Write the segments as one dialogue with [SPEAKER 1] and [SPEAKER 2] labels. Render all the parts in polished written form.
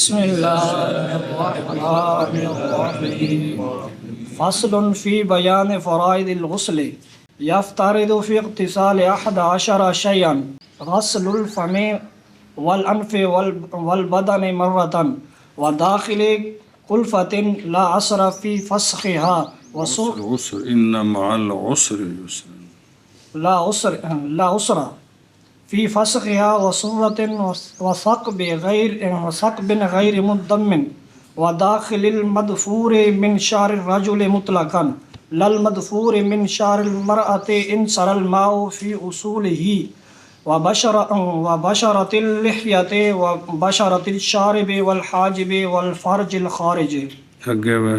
[SPEAKER 1] बिस्मिल्लाहिर्रहमानिर्रहीम। फ़स्लुन फ़ी बयान फ़राइदिल गुस्ल यफ़्तरिदु फ़ी इग़्तिसाल अहद अशर शयअन ग़स्लुल फ़मी वल अनफ़ि वल बदनि मर्रतन व दाख़िलि कुल्फ़तिन ला असर फ़ी फ़स्ख़िहा
[SPEAKER 2] इन्ना मअल उसरि युस्रा
[SPEAKER 1] ला उसरा फ़ी फ़स्ख़िहा व सुर्रतिन व सकबिन गैर मुद्दम्मिन व दाख़िलिल मदफ़ूरि मिन शारिर रजुल मुतलक़न लल मदफ़ूरि मिन शारिल मरअति इन सरल माउ फ़ी उसूलिही व बशरतिल लिह्यति व बशरतिल शारिबि वल हाजिबि वल फ़र्जिल ख़ारिजि।
[SPEAKER 2] आगे वे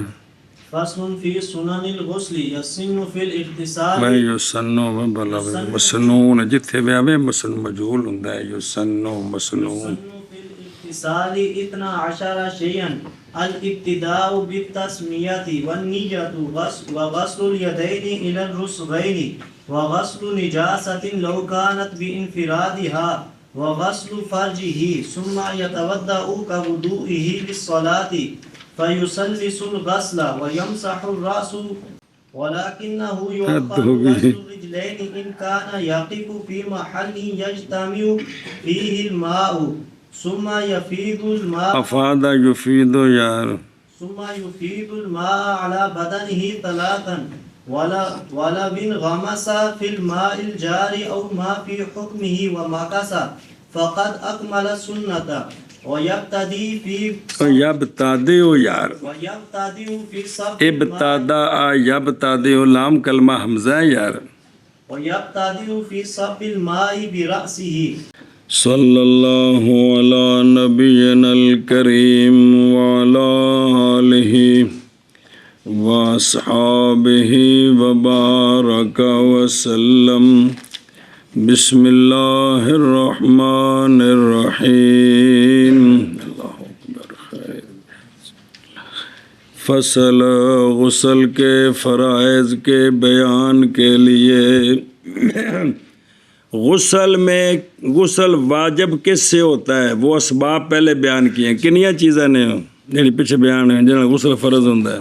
[SPEAKER 3] फ़स्लुन फ़ी सुननिल गुस्ली यस्सिनु फ़िल इग़्तिसाल
[SPEAKER 2] मैं युसन्नो वे भला वे मसनून जिथे वे आवे मसन मजहूल हुंदा है युसन्नो मसनून
[SPEAKER 3] फ़िल इग़्तिसाली इतना अशरा शयअन अल इब्तिदाउ बित्तस्मियति वन नियतु व गस्लुल यदैनि इलल रुसगैनि व गस्लु निजासतिन लौ कानत बिइन्फिरादिहा व गस्लु फ़र्जिही सुम्मा यतवद्दउ कवुदुइही लिस्सलाति फ़युसल्लिसुल गस्ल व यमसहुर रासु वलाकिन्नहु युअख्खरु गस्लुर रिजलैनि इन काना यक़िफु फ़ी महल्लिन यज्तमिउ फ़ीहिल माउ सुम्मा यफ़ीदुल मा
[SPEAKER 2] अफादा युफीदु यार
[SPEAKER 3] सुम्मा युफ़ीदुल मा अला बदनिही तलातन वला बिन गमसा फ़िल माइल जारी औ मा फ़ी हुक्मिही व मकसा फ़क़द अकमल सुन्नता वयब्तदी फ़ी
[SPEAKER 2] यबतादियो यार
[SPEAKER 3] वयब्तदी फ़ी सब
[SPEAKER 2] इब्तादा आ यबतादियो लाम कलमा हमजा है यार
[SPEAKER 3] वयब्तदी फ़ी सबिल माई बिरअसिही।
[SPEAKER 2] सल्लल्लाहु अला नबिय्यिनल करीम व अला आलिहि व अस्हाबिहि व बारक व सल्लम। बिस्मिल्लाहिर रहमानिर रहीम। अल्लाहु अकबर। खैर फसल गुस्ल के फ़राइज़ के बयान के लिए गुस्ल वाजिब किससे होता है वो असबाब पहले बयान किए हैं। किनिया चीज़ां ने जी पिछले बयान है जिन्हें गुस्ल फ़र्ज होता है।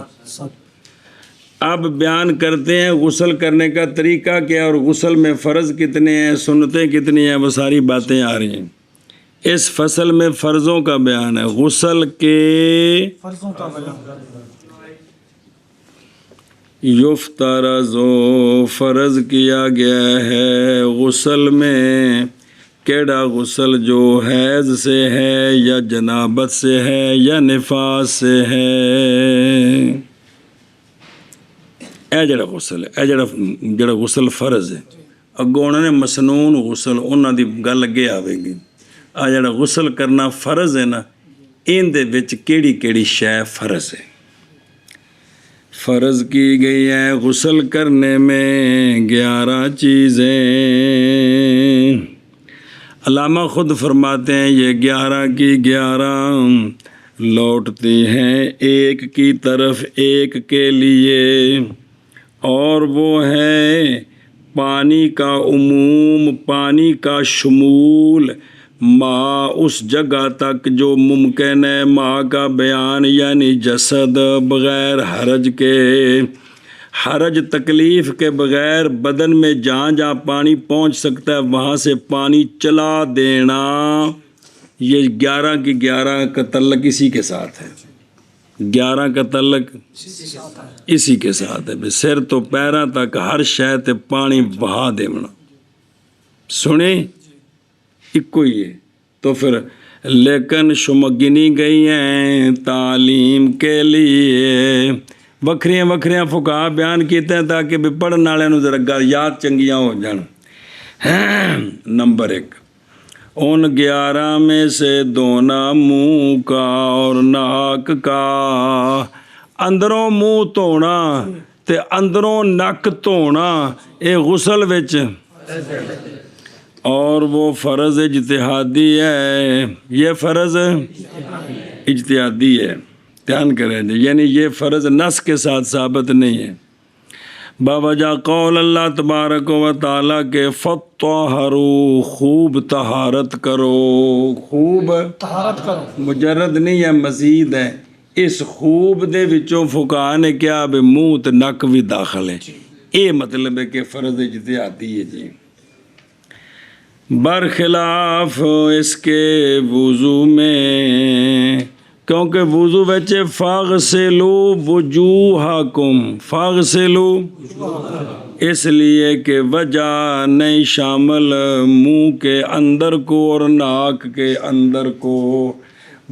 [SPEAKER 2] अब बयान करते हैं गुस्ल करने का तरीका क्या और गुस्ल में फ़र्ज़ कितने हैं सुन्नतें कितनी हैं वो सारी बातें आ रही हैं। इस फसल में फ़र्ज़ों का बयान है। गुस्ल के युफ्तरज़ो फ़र्ज़ किया गया है गुस्ल में केड़ा गुस्ल जो हैज़ से है या जनाबत से है या निफास से है। ਇਹ ਜਿਹੜਾ ਗੁਸਲ ਹੈ ਇਹ ਜਿਹੜਾ ਗੁਸਲ ਫਰਜ਼ ਹੈ ਅੱਗੋਂ ਉਹਨਾਂ ਨੇ ਮਸਨੂਨ ਗੁਸਲ ਉਹਨਾਂ ਦੀ ਗੱਲ ਅੱਗੇ ਆਵੇਗੀ। ਆ ਜਿਹੜਾ ਗੁਸਲ ਕਰਨਾ ਫਰਜ਼ ਹੈ ਨਾ ਇਹਦੇ ਵਿੱਚ ਕਿਹੜੀ ਕਿਹੜੀ ਸ਼ੈ ਫਰਜ਼ ਹੈ। फ़र्ज़ की गई है गुस्ल करने में 11 चीज़ें। अल्लामा ख़ुद फरमाते हैं ये 11 की 11 लौटती हैं एक की तरफ एक के लिए और वो है पानी का उमूम पानी का शुमूल माँ उस जगह तक जो मुमकिन है माँ का बयान यानी जसद बग़ैर हरज के हरज तकलीफ़ के बग़ैर बदन में जहाँ जहाँ पानी पहुँच सकता है वहाँ से पानी चला देना। ये 11 की 11 का तल्लक इसी के साथ है। 11 का तल्लक इसी के साथ है। सिर तो पैरों तक हर शय ते पानी बहा देना। सुने इको ही है। तो फिर लेकिन शुमगिनी गई हैं तालीम के लिए वखरियां वखरियां फुका बयान किए हैं ताकि भी पढ़ने वाले नूं जरा गल याद चंगियां हो जान। नंबर 1 उन 11 में से धोना मुँह का और नाक का। अंदरों मुँह धोना ते अंदरों नक धोना ये गुस्ल विच और वो फ़र्ज़ इज्तिहादी है। ये फ़र्ज़ इज्तिहादी है ध्यान करें यानी ये फ़र्ज़ नस के साथ साबित नहीं है। बावजह कौल अल्लाह तबारक व ताला के फत्तहरू, खूब तहारत करो। खूब
[SPEAKER 1] तहारत करो।
[SPEAKER 2] मुजरद नहीं है, मजीद है। इस खूब दे विचों फुका ने क्या बे मूँह ते नक भी दाखिल है। ये मतलब है कि फ़र्ज इज्तिहादी है जी। बरखिलाफ इसके वुज़ू में, क्योंकि वुज़ू बच्चे फ़ाग़सिलू वुजूहाकुम, फ़ाग़सिलू इसलिए कि वजह नहीं शामिल मुंह के अंदर को और नाक के अंदर को।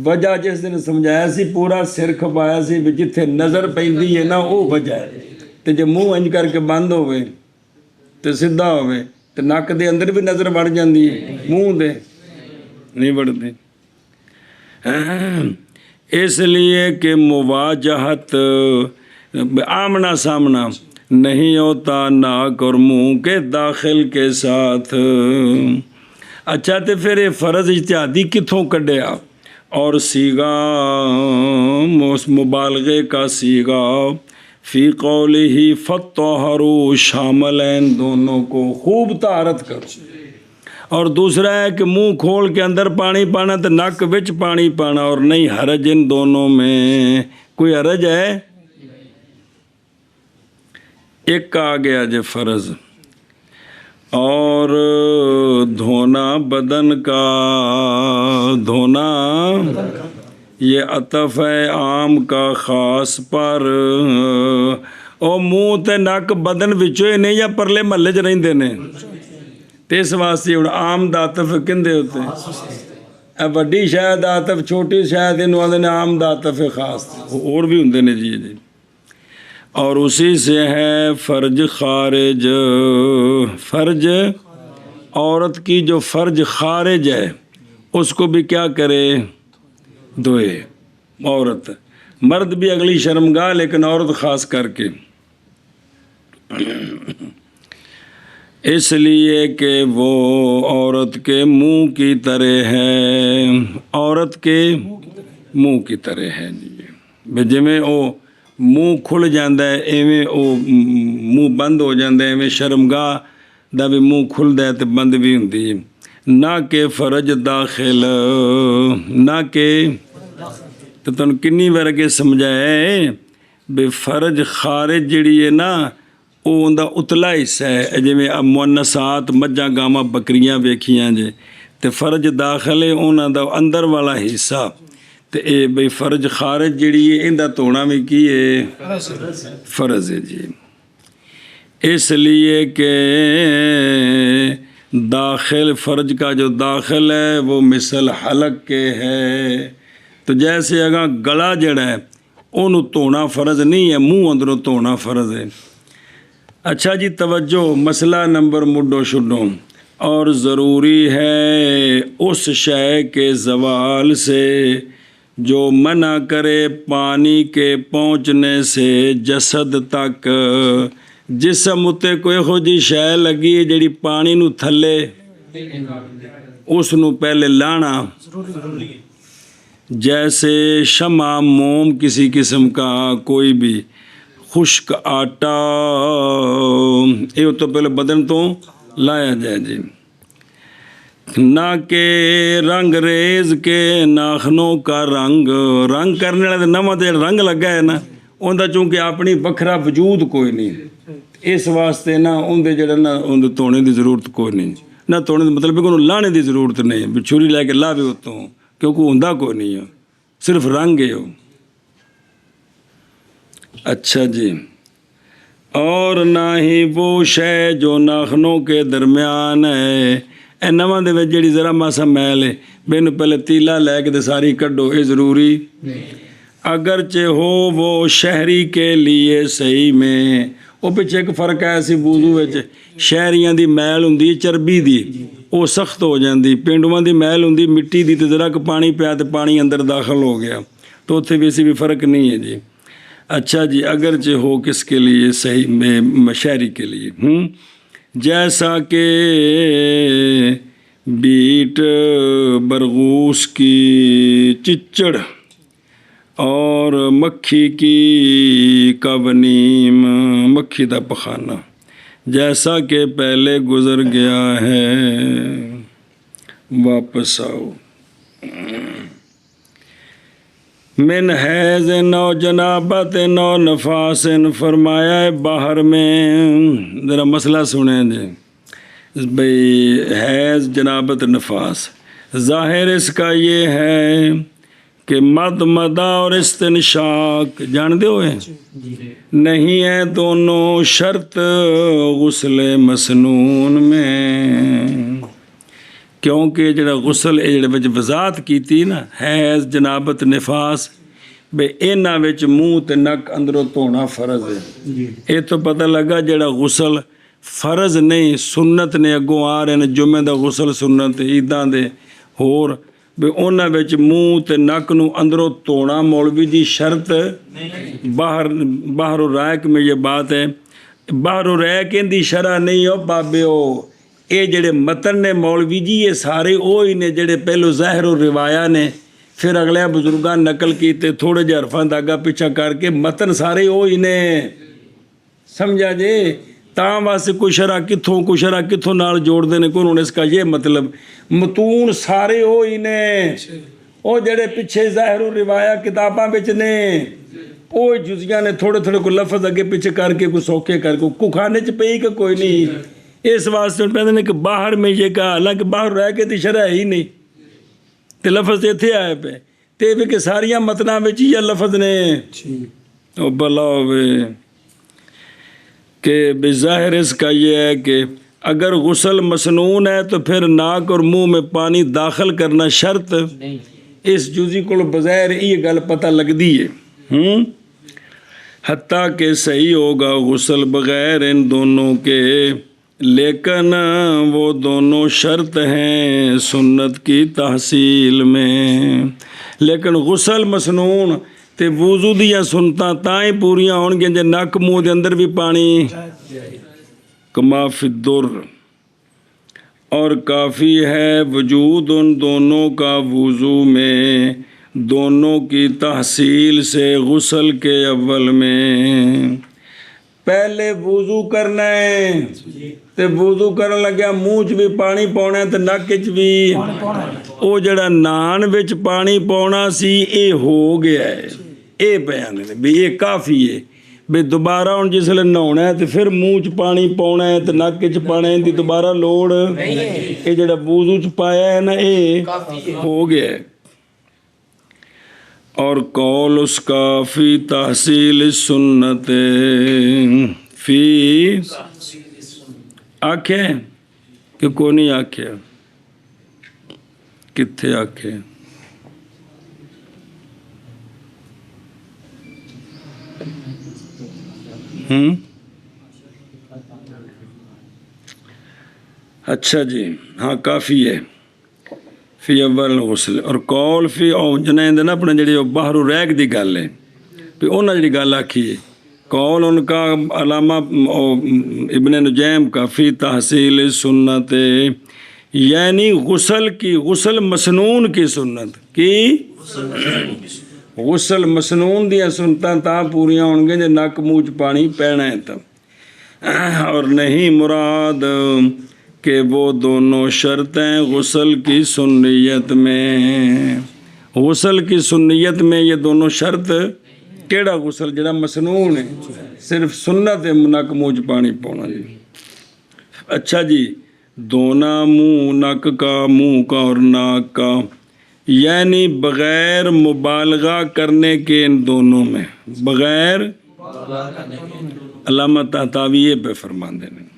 [SPEAKER 2] वजह जिस दिन समझाया सी पूरा सिर खपाया सी भी जिथे नज़र पैंदी है ना वो वजह है। तो जे मूँह इंज करके बंद होवे तो सीधा होवे तो नक दे अंदर भी नज़र बढ़ जाती है, मूँह दे नहीं बढ़ती। इसलिए कि मुवाजहत आमना सामना नहीं होता नाक और मुंह के दाखिल के साथ। अच्छा तो फिर ये फ़र्ज इज्तिहादी कित्थों कढ़िया? और सीगा मुबालगे का सीगा फ़ी कौलिही फत्तहरू शामिल हैं दोनों को, खूब तारत करो। और दूसरा है कि मुंह खोल के अंदर पानी पाना तो नक विच पानी पाना, और नहीं हरज इन दोनों में, कोई हरज है? एक आ गया जे फ़र्ज। और धोना बदन का, धोना ये अतफ है आम का ख़ास पर। और मूँह ते नक बदन विचों ही नहीं या परले महल्ले च रहिंदे ने, ते इस वास्ते हुण आम दा अतफ किंदे उत्ते? वड्डी शै दा अतफ छोटी शै इहनूं आंदे ने आम दा अतफ ख़ास, होर भी हुंदे ने जी जी। और उसी से है फ़र्ज खारिज, फ़र्ज औरत की जो फ़र्ज खारिज है उसको भी क्या करे? धोए। औरत, मर्द भी अगली शर्मगाह, लेकिन औरत ख़ास करके इसलिए कि वो औरत के मुंह की तरह है, औरत के मुंह की तरह है जी। जिमें वो मूँह खुल जाता है इवें वो मूँह बंद हो जाता है, इवें शर्मगाह दा भी मूँह खुलता है तो बंद भी होंदी है। ना के फ़र्ज दाखिल, ना के, तो तुम किन्नी बार अगे समझाया है भी फ़र्ज खारिज जिहड़ी है ना वो उनका उतला हिस्सा है। जिमें मुअन्नसात मज्झां गावां बकरियां वेखियां जे, तो फ़र्ज दाखिल है उन्हां दा अंदर वाला हिस्सा। तो ये बई फ़र्ज खारिज जिहड़ी है इहदा धोना भी की है? फ़र्ज है जी। इसलिए कि दाखिल फ़र्ज का जो दाखिल है वो मिसल हलक के है। तो जैसे अगर गला जड़ा है उन्होंने धोना फ़र्ज नहीं है, मुँह अंदरों धोना फ़र्ज है। अच्छा जी तवज्जो, मसला नंबर मुड्डो शुड्डो। और ज़रूरी है उस शय के ज़वाल से जो मना करे पानी के पहुँचने से जसद तक। जिसम उत्ते कोई हो जी शै लगी है जिहड़ी पानी नू थल्ले, उसनू पहले लाना। जैसे शमा मोम किसी किस्म का कोई भी खुश्क आटा, ये तो पहले बदन तो लाया जाए जी। ना के रंग रेज के नाखनों का रंग, रंग करने वाले नवा तो रंग लगा है ना उनका चूँकि अपनी वखरा वजूद कोई नहीं, इस वास्ते ना उनके जड़ा ना उन्हें धोने की जरूरत कोई नहीं। ना धोने का मतलब कि लाने की जरूरत नहीं भी छुरी लैके लावे उतों, क्योंकि होंदा कोई नहीं है, सिर्फ रंग है वो। अच्छा जी। और ना ही वो शय जो नाखनों के दरम्यान है। ए नवां दे विच जिहड़ी जरा मासा मैल है मैनू पहले तीला लैके तो सारी कड्डो, ये ज़रूरी अगरचे हो वो शहरी के लिए सही में। वो पिछे एक फ़र्क है सी वुज़ू विच, शहरियां दी मैल हुंदी चरबी दी वो सख्त हो जाती, पेंडुआं दी मैल हुंदी मिट्टी दी, तो जरा क पानी पिया तो पानी अंदर दाखिल हो गया, तो उत्थे वैसे भी फ़र्क नहीं है जी। अच्छा जी, अगरचे हो किसके लिए सही में, शहरी के लिए। जैसा कि बीट बरगूस की चिच्चड़ और मक्खी की कवनीम, मक्खी का पखाना, जैसा कि पहले गुजर गया है, वापस आओ। मिन हैज़ नौ जनाबत नौ नफासन, फरमाया है बाहर में, ज़रा मसला सुने जी भाई, हैज़ जनाबत नफास, ज़ाहिर इसका ये है कि मद मदा और इस्तिनशाक जान दो है नहीं है दोनों शर्त गुस्ल मसनून में, क्योंकि जरा गुसल ये जिहड़े वजात की ना, हैज़ जनाबत निफास, बे इन्हां विच मूँह ते नक अंदरों धोना फर्ज है। ये तो पता लगा जड़ा गुसल फर्ज नहीं सुन्नत ने अगों आ रहे हैं, जुमे दा गुसल सुन्नत, ईदां दे होर, बे उन्हां विच मूँह ते नक नूं अंदरों धोना मौलवी दी शर्त। बाहरों रायक में ये बात है, बाहरों रह के इंदी शरह नहीं हो बाबे हो, ये जड़े मतन ने मौलवी जी ये सारे वो ही ने जड़े पहलो ज़ाहिर रिवाया ने, फिर अगले बुजुर्गां नकल कीते थोड़े जे हरफां दा अगा पिछा करके, मतन सारे वो ही ने, समझा जे। तां वास्ते कोई शरह कित्थों नाल जोड़ते हैं, कोई उन्होंने इसका ये मतलब मतून सारे वो ही ने, वो जड़े पिछे ज़ाहिर रिवाया किताबां विच ने, वो जुजियां ने थोड़े थोड़े को लफज अगे पिछे करके कोई सौखे करके कुखाने च पई कि कोई नहीं। इस वास्ते कहते हैं कि बाहर में ये कहा, हालांकि बाहर रह के तो शरह है ही नहीं, तो लफज इत्थे आए पे, ते भी कि सारिया मतना विच ही लफज ने, ओ भला होवे कि बेज़ाहिर इसका ये है कि अगर गुसल मसनून है तो फिर नाक और मुंह में पानी दाखिल करना शर्त, इस जुजी को बज़ाहिर ये गल पता लगती है। हत्ता कि सही होगा गुसल बग़ैर इन दोनों के, लेकिन वो दोनों शर्त हैं सुन्नत की तहसील में, लेकिन गुसल मसनून ते वुज़ू दियां सुन्नतां तां ही पूरियां होणगियां जे नक मूँह दे अंदर भी पानी, कमा फिद्दुर, और काफ़ी है वजूद उन दोनों का वुज़ू में, दोनों की तहसील से गुसल के अव्वल में। पहले वुज़ू करना है ते वुज़ू करन लग्या मूँह च भी पानी पाउणा है ते नक च भी, वो जड़ा नान विच पानी पाउणा सी ये हो गया है, ये बयान है भी ये काफ़ी है, भी दोबारा हुण जिसले नहाउणा है तो फिर मूँह च पानी पाउणा है ते नक च पाना है, इहदी दोबारा लोड़, ये जड़ा वुज़ू च पाया है ना ये हो गया है। और कौल उसका फ़ी तहसील सुन्नत, फ़ी आखे कि को नहीं आखे, कित्थे आखे, अच्छा जी, हाँ काफ़ी है फी अव्वल गुस्ल, और कौल फी जनें ना अपने जी बाहरों रैक की गल है भी उन्हें जी गल आखी है, कौल उनका अलामा इब्ने नुजैम का फी तहसील सुन्नत, यानी गुस्ल की, गुस्ल मसनून की सुन्नत की, गुस्ल मसनून दियां सुन्नतां तां पूरियां होणगियां जे नक मूँह च पानी पैना है तब, और नहीं मुराद कि वो दोनों शर्तें गुस्ल की सुन्नियत में, गुस्ल की सुन्नियत में ये दोनों शर्त, केड़ा गुस्ल जड़ा मसनून है, सिर्फ सुन्नत है नक मूँह च पानी पाना जी। अच्छा जी, दोना मुँह नक का, मुँह का और नाक का, यानी बग़ैर मुबालगा करने के इन दोनों में, बग़ैर अल्लामा ताहतावी ये पे फरमाते हैं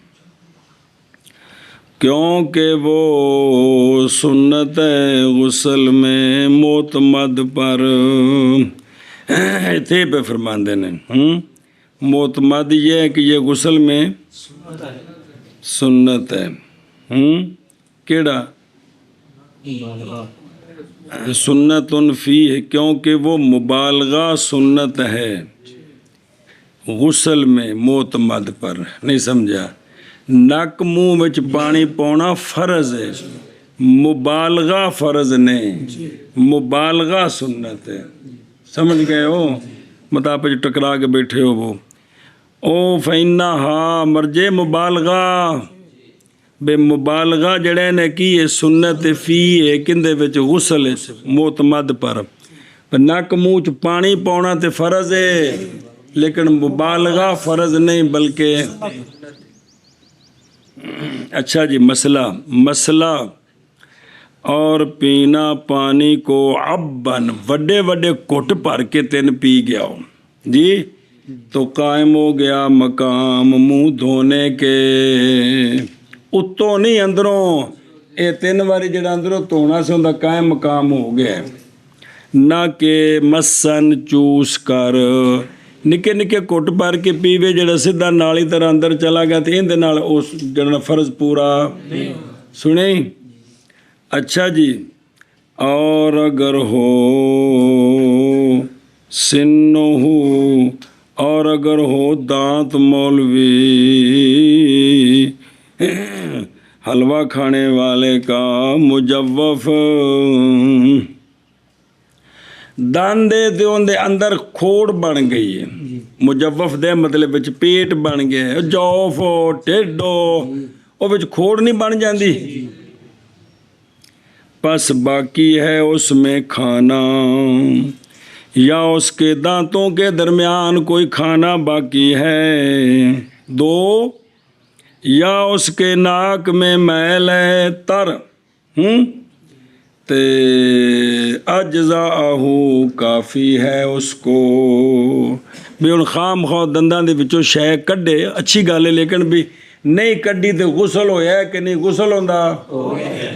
[SPEAKER 2] क्योंकि वो सुन्नत है गुस्ल में मोतमद पर, इतने पे फरमाते हैं मोतमद ये है कि ये गुस्ल में सुन्नत है, केड़ा सुन्नतुन फी है, क्योंकि वो मुबालगा सुन्नत है गुस्ल में मोतमद पर, नहीं समझा, नक मूँह विच पानी पाउणा फर्ज है, मुबालगा फर्ज नहीं, मुबालगा सुन्नत है, समझ गए हो, मत आपस च टकरा के बैठे हो वो। ओ फैना हा मरजे मुबालगा, बे मुबालगा जड़े ने की है सुन्नत फी है किंदे विच गुसल मोतमद पर नक मूँह च पानी पाउना ते फर्ज है, लेकिन मुबालगा फर्ज नहीं बल्कि। अच्छा जी, मसला और पीना पानी को अब्बन वड्डे वड्डे घुट भर के तिन पी गया हो जी, तो कायम हो गया मकाम मुंह धोने के, उत्तों नहीं अंदरों। ये 3 बारी जड़ा अंदरों धोना से उनका कायम मकाम हो गया। ना के मसन चूस कर निके निके घुट भर के पीवे जड़ा सीधा नाली तरह अंदर चला गया, तो इहदे नाल उस जड़ा फर्ज पूरा सुने। अच्छा जी, और अगर हो सिन्नो हो, और अगर हो दांत मौलवी हलवा खाने वाले का मुजव्वफ, दांदे दे उनदे अंदर खोड़ बन गई है। मुजव्वफ दे मतलब विच पेट बन गया, जौफ टेडो वो विच खोड़ नहीं बन जाती, बस बाकी है उसमें खाना, या उसके दांतों के दरमियान कोई खाना बाकी है। 2 या उसके नाक में मैल है तर ते अज्ज़ाहू काफ़ी है उसको। भी हुण खाम खा दंदां दे विचों शै कड्डे अच्छी गल है, लेकिन भी नहीं कड्डी तो गुसल होया कि नहीं गुसल होंदा?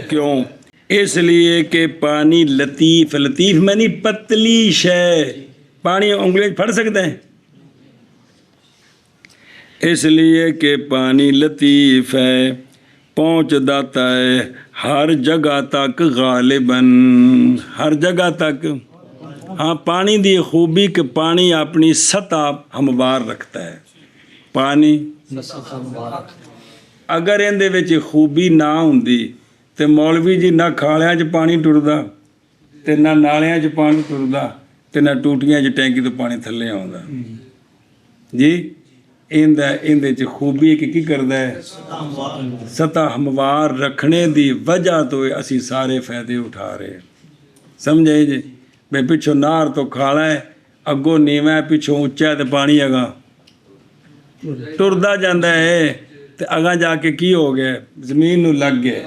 [SPEAKER 2] क्यों? इसलिए कि पानी लतीफ़, लतीफ़ में नहीं पतली शै, पानी उंगली फड़ सकते हैं, इसलिए कि पानी लतीफ़ है, पहुँच जाता है हर जगह तक गालिबन, हर जगह तक। हाँ, पानी दी खूबी कि पानी अपनी सतह हमवार रखता है। पानी अगर इहदे विच खूबी ना हुंदी ते मौलवी जी ना खालियां च पानी टुरदा ते ना नालियां च पानी टुरदा ते ना टूटियां च टैंकी तो पानी थल्ले आउंदा जी। इहदे च खूबी की करदा है, सतह हमवार रखने दी वजह तो असी सारे फायदे उठा रहे। समझे जी? बे पिछों नार तो खाला है, अगों नीवा है, पिछों उच्चा है तो पानी अगा टुरदा जांदा है, ते अगा जाके की हो गया, जमीन नूं लग गया,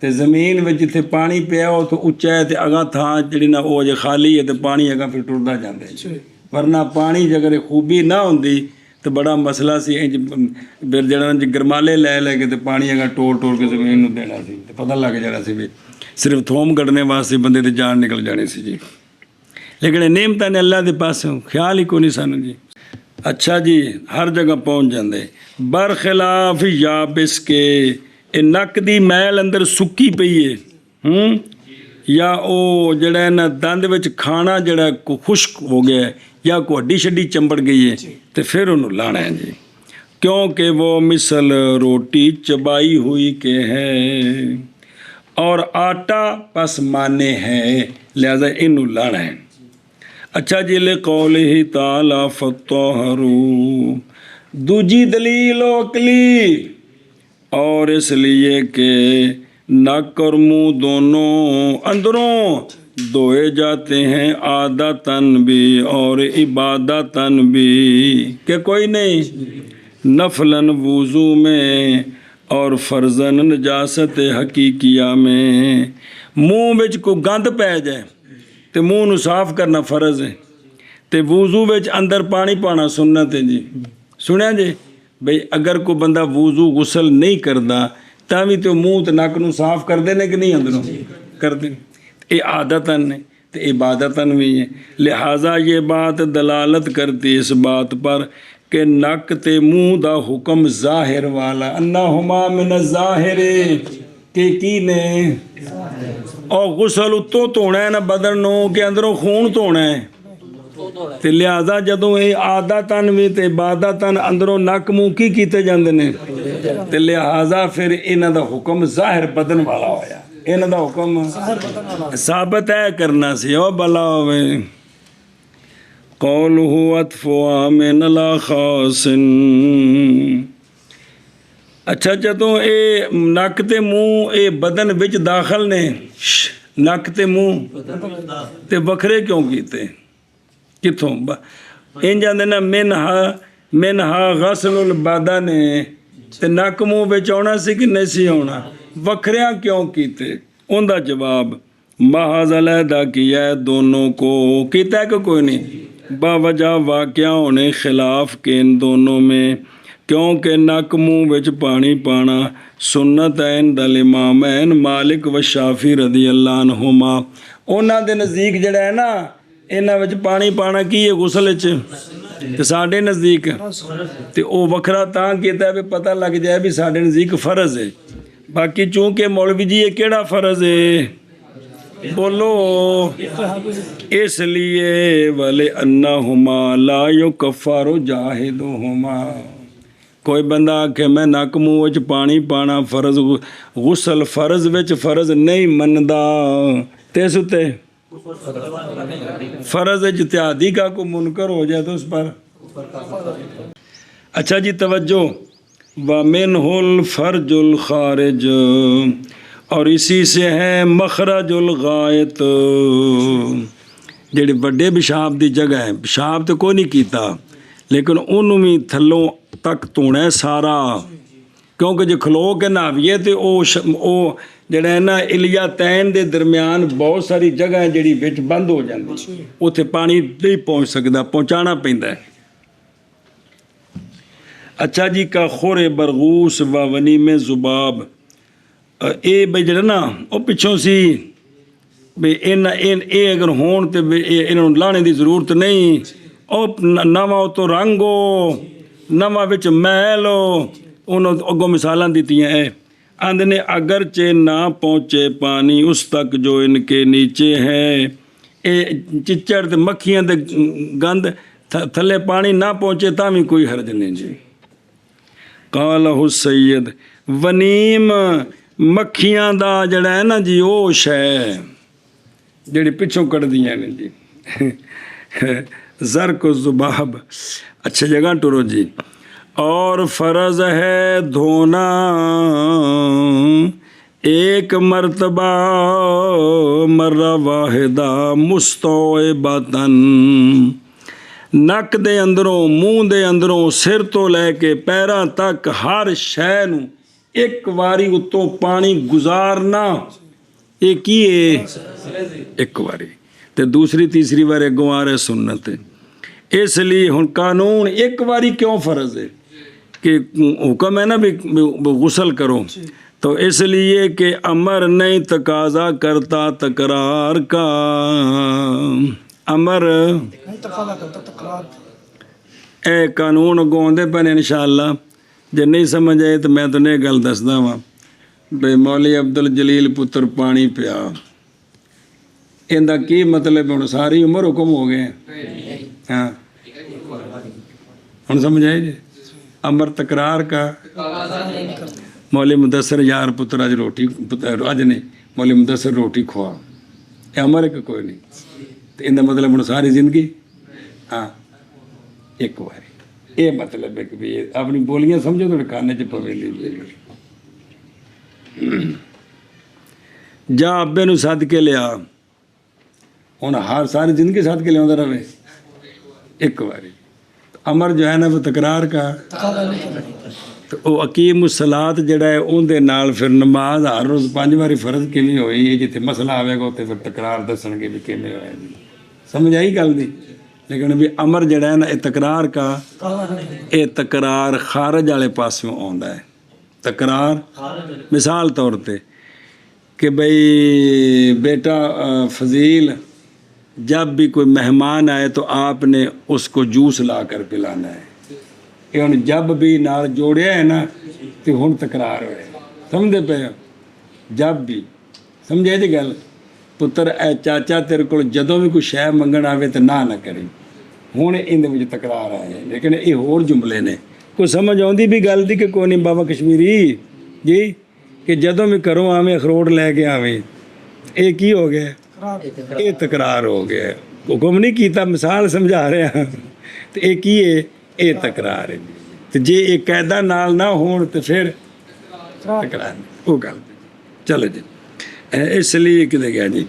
[SPEAKER 2] ते जमीन में जिथे पानी पिया हो तो उच्चा है, ते अगा थां जिहड़ी ना वो जे खाली है, तो पानी अगा फिर टुरदा जांदा है। वरना पानी जगर खूबी ना हुंदी तो बड़ा मसला सी, फिर जड़ा गरमाले लै के तो पानी अगर टोल के जमीन नूं देना सी, तो पता लग जाना सी भी सिर्फ थोम कढ़ने वास्ते बंदे दी जान निकल जानी सी जी। लेकिन नेमतां ने अल्लाह दे पासों ख्याल ही कोई नहीं सानू जी। अच्छा जी, हर जगह पहुँच जाते। बरखिलाफ याबिस के नक दी मैल अंदर सुक्की पई है, या वो जड़ा ना दंद विच खाना जड़ा खुश्क हो गया है, या को हड्डी शड्डी चंबड़ गई है, तो फिर उन्होंने लाना है जी, क्योंकि वो मिसल रोटी चबाई हुई के है और आटा बस माने हैं, लिहाजा इनू लाना है। अच्छा जी, ले कौल ही ताला फत्तहरू, दूजी दलील अकली, और इसलिए कि नक और मुँह दोनों अंदरों धोए जाते हैं, आदतन भी और इबादतन भी, कि कोई नहीं नफलन वुज़ू में और फर्जन नजासत हकीकिया में। मुँह विच को गंद पै जाए तो मुँह नूं साफ करना फर्ज है, तो वुज़ू विच अंदर पानी पाना सुन्नत है जी। सुनिया जी बई, अगर कोई बंदा वुज़ू गुसल नहीं करता तां भी तो मुँह तो नक नूं साफ करते ने कि नहीं अंदरों करते। ये आदतन ने तो इबादतन भी है। लिहाजा ये बात दलालत करती इस बात पर कि नक ते मुँह दा हुक्म ज़ाहिर वाला, अन्नहुमा मिन ज़ाहिर के की ने, और गुसल उत्तों धोना है ना बदन नूं कि अंदरों खून धोना है, तो लिहाजा जदों ये आदतन भी तो इबादतन अंदरों नक मुँह की कीते जांदे ने, तो लिहाजा फिर इन्हां दा हुक्म ज़ाहिर बदन वाला होया। इन्हां दा हुक्म साबित है करना सी, ओ भला होवे ਕੌਲੁਹੁ ਅਤਫੁਆ ਮਿਨ ਲਾ ਖਾਸਿਨ। ਅੱਛਾ, ਜਦੋਂ ਇਹ ਨੱਕ ਤੇ ਮੂੰਹ ਇਹ ਬਦਨ ਵਿੱਚ ਦਾਖਲ ਨੇ, ਨੱਕ ਤੇ ਮੂੰਹ ਤੇ ਵੱਖਰੇ ਕਿਉਂ ਕੀਤੇ? ਕਿੱਥੋਂ ਇੰਝ ਜਾਂਦੇ ਨਾ ਮਿਨਹਾ ਗਸਲੁਲ ਬਦਨ, ਤੇ ਨੱਕ ਮੂੰਹ ਵਿੱਚ ਆਉਣਾ ਸੀ ਕਿ ਨਹੀਂ ਸੀ ਆਉਣਾ? ਵੱਖਰਿਆਂ ਕਿਉਂ ਕੀਤੇ? ਉਹਦਾ ਜਵਾਬ महज अलहदा किया है दोनों को, किता है कि कोई नहीं, बावजह वाक़या होने खिलाफ के इन दोनों में, क्योंकि नक मुँह विच पानी पाना सुन्नत है इंदल इमामैन मालिक व शाफी रदी अल्लाह अन्हुमा। उन्हां दे नज़दीक जिहड़ा है ना इन्हां विच पानी पाना की है गुसल च, ते साडे नज़दीक ते ओ वखरा तां कीता भी पता लग जाए भी साडे नज़दीक फ़र्ज़ है। बाकी चूँकि मौलवी जी ये किहड़ा फ़र्ज़ है बोलो, इसलिए वले अन्नहुमा ला युकफ़रु जाहिदुहुमा। कोई बंदा आखे मैं नक मूँह विच पानी पाना फर्ज गुसल फर्ज विच फर्ज नहीं मनदा ते इस उत्ते फर्ज इज्तिहादी का को मुनकर हो जाए तो उस पर। अच्छा जी तवज्जो, व मिनहुल फर्जुल खारिज, और इसी से है मखरजुल गायत। ਜਿਹੜੇ ਵੱਡੇ ਪਿਸ਼ਾਬ ਦੀ ਜਗ੍ਹਾ ਹੈ, ਪਿਸ਼ਾਬ ਤੇ ਕੋਈ ਨਹੀਂ ਕੀਤਾ ਲੇਕਿਨ ਉਹਨੂੰ ਵੀ ਥੱਲੋਂ ਤੱਕ ਧੋਣਾ ਸਾਰਾ, ਕਿਉਂਕਿ ਜੇ ਖਲੋ ਕੇ ਨਹਾਵੀਏ ਤੇ ਉਹ ਜਿਹੜਾ ਹੈ ਨਾ ਇਲਿਆ ਤੈਨ ਦੇ ਦਰਮਿਆਨ ਬਹੁਤ ਸਾਰੀ ਜਗ੍ਹਾ ਹੈ ਜਿਹੜੀ ਵਿੱਚ ਬੰਦ ਹੋ ਜਾਂਦੀ, ਉੱਥੇ ਪਾਣੀ ਨਹੀਂ ਪਹੁੰਚ ਸਕਦਾ, ਪਹੁੰਚਾਉਣਾ ਪੈਂਦਾ ਹੈ। ਅੱਛਾ ਜੀ, ਕਾ ਖੋਰੇ ਬਰਗੂਸ व वनीमे ਜ਼ੁਬਾਬ, ਇਹ ਬਈ ਜਿਹੜਾ ਨਾ ਉਹ ਪਿੱਛੋਂ ਸੀ ਵੀ ਇਹ ਅਗਰ ਹੋਣ ਤੇ ਇਹਨਾਂ ਨੂੰ ਲਾਣੇ ਦੀ ਜ਼ਰੂਰਤ ਨਹੀਂ, ਉਹ ਨਵਾਂ ਉਤੋਂ ਰੰਗ ਹੋ, ਨਵਾਂ ਵਿੱਚ ਮੈਲ ਹੋ, ਉਹਨੂੰ ਅੱਗੋਂ ਮਿਸਾਲਾਂ ਦਿੱਤੀਆਂ ਹੈ। ਆਂਦੇ ਨੇ ਅਗਰ ਚੇ ਨਾ ਪਹੁੰਚੇ ਪਾਣੀ ਉਸ ਤੱਕ ਜੋ ਇਨਕੇ ਨੀਚੇ ਹੈ, ਇਹ ਚਿੱਚੜ ਤੇ ਮੱਖੀਆਂ ਦੇ ਗੰਦ ਥੱਲੇ ਪਾਣੀ ਨਾ ਪਹੁੰਚੇ ਤਾਂ ਵੀ ਕੋਈ ਹਰਜ ਨਹੀਂ ਜੀ। ਕਾਲਹੁ ਸੈਦ, ਵਨੀਮ ਮੱਖੀਆਂ ਦਾ ਜਿਹੜਾ ਹੈ ਨਾ ਜੀ ਉਹ ਸ਼ੈ ਜਿਹੜੀ ਪਿੱਛੋਂ ਕੱਢਦੀਆਂ ਨੇ ਜੀ, ਜ਼ਰਕ ਜ਼ੁਬਾਬ। ਅੱਛਾ ਜਗ੍ਹਾ ਟੁਰੋ ਜੀ। और फ़र्ज़ है धोना एक मरतबा मर्रा वाहिदा मुस्तौबतन, नक दे अंदरों मूँह दे अंदरों सिर तो लैके पैरां तक हर शै नूं एक वारी उत्तों पानी गुजारना, ये की है एक वारी, ते दूसरी तीसरी बार अगों आ रहे सुन्नत है। इसलिए हुण कानून एक बारी क्यों फ़र्ज़ है कि हुक्म है ना भी गुसल करो, तो इसलिए कि अमर नहीं तकाजा करता तकरार का, अमर ए कानून अगों आउंदे पे ने इंशाअल्लाह। जे नहीं समझ आए तो मैं तुहानूं गल दसदा वां बई मौली अब्दुल जलील पुत्र पानी पिया, इहदा की मतलब हुण सारी उम्र हुक्म हो गए। हाँ हुण समझ आए जी। अमर तकरार का मौली मुदस्सर यार पुत्र अज रोटी अज नहीं मौली मुदस्सर रोटी खुआ, ये अमर है कोई नहीं, तो इनका मतलब हुण सारी जिंदगी हाँ एक बारी, ये मतलब है कि भी अपनी बोलियां समझो तो खाने च पवेली। जा अब्बे नूं सद के लिया, हुण हर सारी जिंदगी सद के लिया रहे एक बारी। अमर जो है ना वो तकरार का, तो वो अकीम सलात जड़ा है उनके नाल फिर नमाज हर रोज़ 5 बारी फर्ज किवें होई है, जिथे मसला आवेगा उत्थे फिर तकरार दसणगे भी किवें होया जी। समझ आई गल दी। लेकिन भी अमर जड़ा है ना ये तकरार का, ये तकरार खारज वाले पासों आउंदा है। तकरार मिसाल तौर पे कि भाई बेटा फजील जब भी कोई मेहमान आए तो आपने उसको जूस ला कर पिलाना है, ये हुण जब भी नाल जोड़िया है ना तो हुण तकरार होए, समझते पे हो? जब भी समझे जी गल, पुत्र ए चाचा तेरे को जदों भी कोई शै मंगण आवे तो ना करी, हुण इहदे विच तकरार आए। लेकिन ये होर जुमले ने, कोई समझ आउंदी भी गल दी कि कोई नहीं बाबा कश्मीरी जी, कि जदों भी घरों आवे अखरोट लैके आवे, ये की हो गया, ये तकरार हो गया। ਹੁਕਮ ਨਹੀਂ ਕੀਤਾ, ਮਿਸਾਲ ਸਮਝਾ ਰਿਹਾ। ਤੇ ਇਹ ਕੀ ਹੈ? ਇਹ ਤਕਰਾਰ ਹੈ। ਤੇ ਜੇ ਇਹ ਕਾਇਦਾ ਨਾਲ ਨਾ ਹੋਣ ਤੇ ਫਿਰ ਤਕਰਾਰ ਉਹ ਗੱਲ। ਚਲੋ ਜੀ, इसलिए किधर गया जी?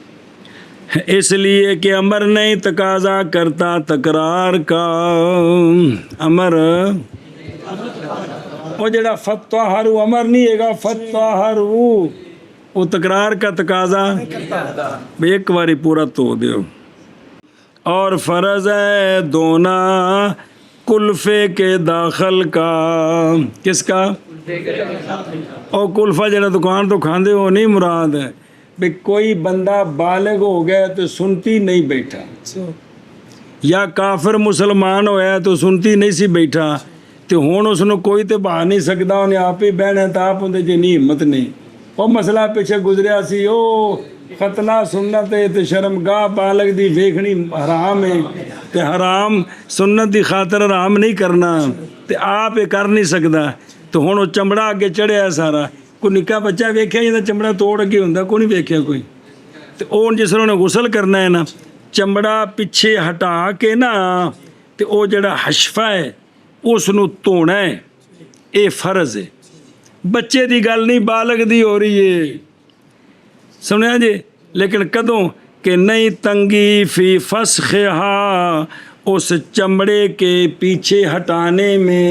[SPEAKER 2] इसलिए कि अमर नहीं तकाजा करता तकरार का। अमर वो जड़ा फत्वाहरू अमर नहीं हैगा, फत्वाहरू वो तकरार का तकाजा एक बारी पूरा तो दो। और फर्ज है दोना कुल्फे के दाखिल का। किसका? और कुल्फा जरा दुकान तो खाते हो नहीं मुराद है भी कोई बंदा बालिग हो गया तो सुनती नहीं बैठा, या काफिर मुसलमान होया तो सुनती नहीं सी बैठा, तो हुण उसनूं कोई तो बहा नहीं सकता, उन्हें आप ही बहना तो आप उन्हें जिन्नी हिम्मत नहीं। वो मसला पिछे गुजरिया सी, ओ खतना सुन्नत है तो शर्मगाह बालग दी वेखनी हराम है, तो हराम सुन्नत की खातर हराम नहीं करना, तो आप ये कर नहीं सकता। तो हुण वो चमड़ा अगे चढ़िया सारा, कोई निक्का बच्चा वेख्या जिहदा चमड़ा तोड़ अगे हुंदा, कोई नहीं वेख्या कोई। तो वो जिसले उन्हें गुसल करना है ना, चमड़ा पिछे हटा के ना, तो वो जिहड़ा हशफा है उसनूं धोना है, ये फर्ज है। बच्चे की गल नहीं, बालग दी हो रही है, सुनिया जी। लेकिन कदों कि नहीं तंगी फी फस्खहा, उस चमड़े के पीछे हटाने में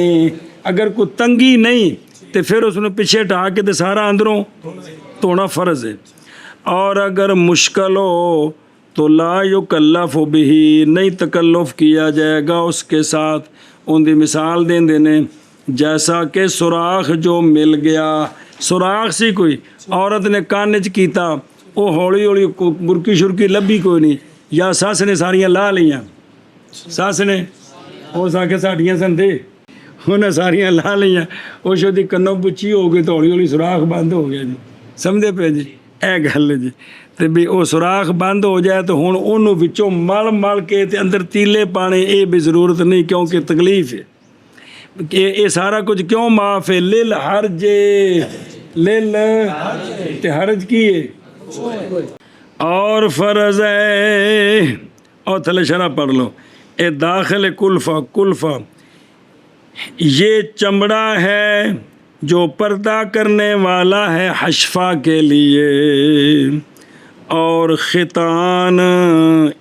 [SPEAKER 2] अगर कोई तंगी नहीं तो फिर उसने पीछे हटा के तो सारा अंदरों धोना फ़र्ज है। और अगर मुश्किल हो तो ला युकल्लफ़ बिही, नहीं तकल्लुफ़ किया जाएगा उसके साथ। उनकी मिसाल दें देने जैसा कि सुराख जो मिल गया, सुराख सी कोई औरत ने कान च कीता, वो हौली हौली बुरकी शुरकी लभी कोई नहीं, या सस ने सारियां ला लियां, सस ने हो सके साड़ियाँ संदे उन्हें सारियां ला लियां, उस ओदी कन्नों पुच्छी हो गई तो हौली हौली सुराख बंद हो गया जी। समझे पे जी? ए गल है जी। तो भी वो सुराख बंद हो जाए तो हुण उन्होंने विचों मल मल के ते अंदर तीले पाने, ये भी ज़रूरत नहीं, क्योंकि तकलीफ है। ये सारा कुछ क्यों माफ़ है? लिल हर्जे, लिल ते हर्ज की है। और फ़र्ज है, और थले शरा पढ़ लो, ए दाखिल कुल्फ़ा, कुल्फ़ा ये चमड़ा है जो पर्दा करने वाला है हशफा के लिए, और खितान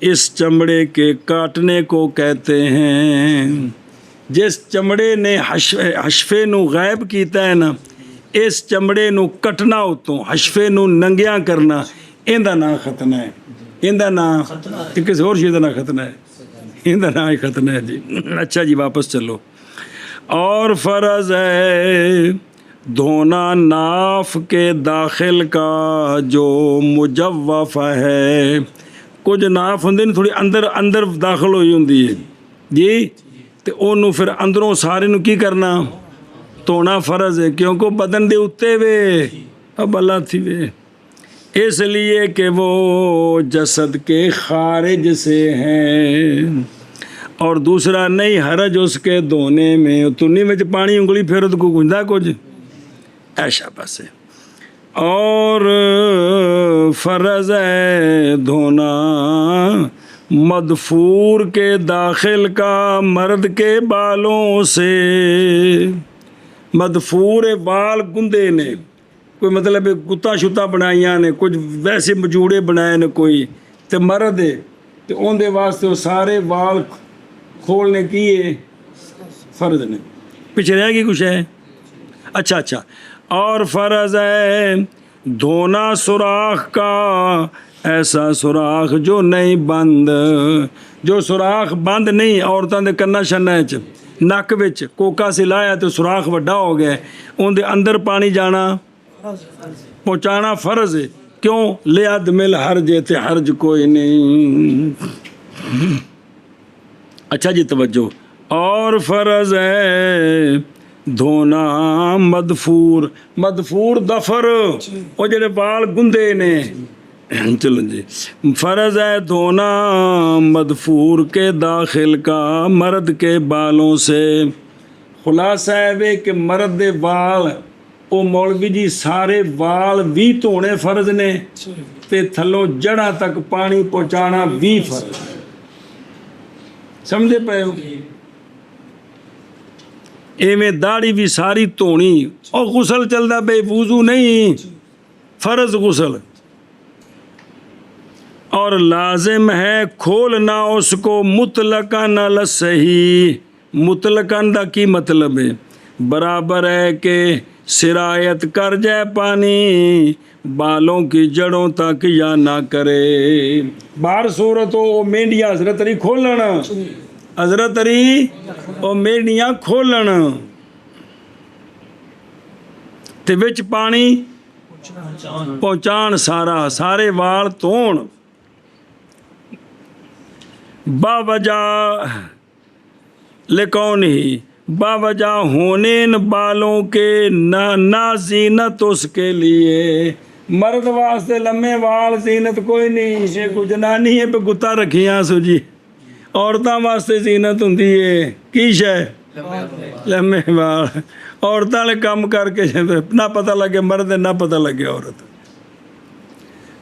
[SPEAKER 2] इस चमड़े के काटने को कहते हैं। जिस चमड़े ने हशफे नू गायब कीता है ना, इस चमड़े नू कटना उतों, हशफे नू नंगिया करना, इनका नाम खतना है। इनका नाम किसी होर चीज़ का नाम खतना है, इनका नाम ही खतना है जी। अच्छा जी, वापस चलो। और फ़र्ज है धोना नाफ के दाखिल का जो मुजव्वफ़ है। कुछ नाफ होंदे ने थोड़ी अंदर अंदर दाखिल होई हुंदी है जी, तो उन्होंने फिर अंदरों सारे नू की करना? धोना फ़र्ज है, क्योंकि बदन दे उत्ते वे अब अल्लाह थी वे, इसलिए कि वो जसद के खारिज से हैं। और दूसरा नहीं हरज उसके धोने में, तुन्नी में पानी उंगली फेरो तो कोई गुंजा कुछ ऐसा बस है। और फ़र्ज है धोना मदफूर के दाखिल का मर्द के बालों से। मदफूर बाल गुंदे ने, कोई मतलब गुत्ता शुत्ता बनाइया ने, कुछ वैसे मजूड़े बनाए ने कोई, तो मर्द है तो उनके वास्ते वो सारे बाल खोलने की है फ़र्ज ने। पीछे रह गई कुछ है? अच्छा अच्छा। और फ़र्ज है धोना सुराख का, ऐसा सुराख जो नहीं बंद, जो सुराख बंद नहीं औरतों के कन्ना शन्ना च नक विच कोका से लाया तो सुराख वड्डा हो गया, उनके अंदर पानी जाना पहुँचाना फ़र्ज है। क्यों? लियाद मिल हर्ज है, तो हर्ज कोई नहीं। अच्छा जी, तवज्जो। और फ़र्ज है धोना मदफूर, मदफूर दफर वो जेडे बाल गुंदे ने, चलो जी। फ़र्ज है धोना मदफूर के दाखिल का मर्द के बालों से। खुलासा है वे कि मर्द दे बाल, वो मौलवी जी सारे बाल भी धोने फ़र्ज ने, ते थलों जड़ा तक पानी पहुँचाना भी फ़र्ज। ਸਮਝਦੇ ਪਏ ਹੋ? ਇਵੇਂ ਦਾੜੀ ਵੀ ਸਾਰੀ ਧੋਣੀ, ਉਹ ਗੁਸਲ ਚੱਲਦਾ ਬਈ, ਵੁਜ਼ੂ ਨਹੀਂ, फर्ज गुसल। और लाजिम है खोलना उसको मुतलकन अल सही। मुतलकन दा की मतलब है? बराबर है कि सिरायत कर जाए पानी बालों की जड़ों तक या ना करे। बाहर सूरत हो मेंढियां हजरत अली खोलन, हजरत अली ओ मेंढियां खोलन ते विच पानी पहुँचाण, सारे वाल धोण। बावजह लिकौनी, बावजह होने इन बालों के ना जीनत उसके लिए। मर्द वास्ते लम्बे वाल जीनत कोई नहीं, ये कोई जनानी है पे गुत्ता रखियां सो जी। औरतां वास्ते जीनत हुंदी है की शै? लम्बे वाल। औरतां वाले काम करके ना पता लगे मर्द, ना पता लगे औरत।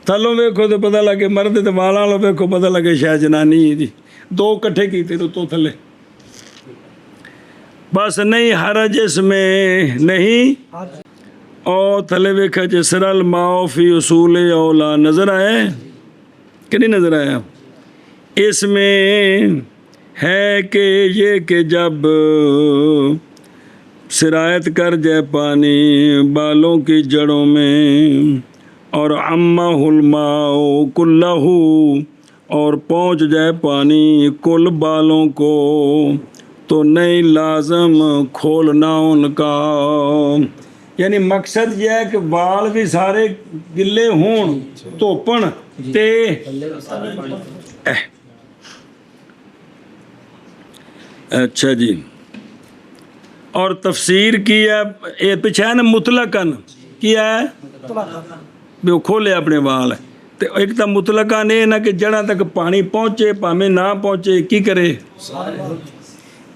[SPEAKER 2] थल्लों वेखो तो पता लगे मर्द, तो वालां वालों वेखो पता लगे शायद जनानी है जी। दो कट्ठे कीते तो थल्ले बस नहीं हरज इसमें नहीं। और थले वेखा जिसरल माओ फी उसूल औला नजर आया कि नहीं नजर आया? इसमें है कि ये कि जब सिरायत कर जाए पानी बालों की जड़ों में, और अम्मा हुलमाओ कुल्लहू, और पहुँच जाए पानी कुल बालों को, तो नहीं लाजम खोलना उनका। यानी मकसद यह है कि बाल भी सारे गिले होण, धोपण ते अच्छा जी। और तफसीर की है ये पीछे है ना मुतलकन किया है भी वो खोले अपने वाल। तो एक तो मुतलकन ये ना कि जड़ा तक पानी पहुँचे भावें ना पहुँचे की करे।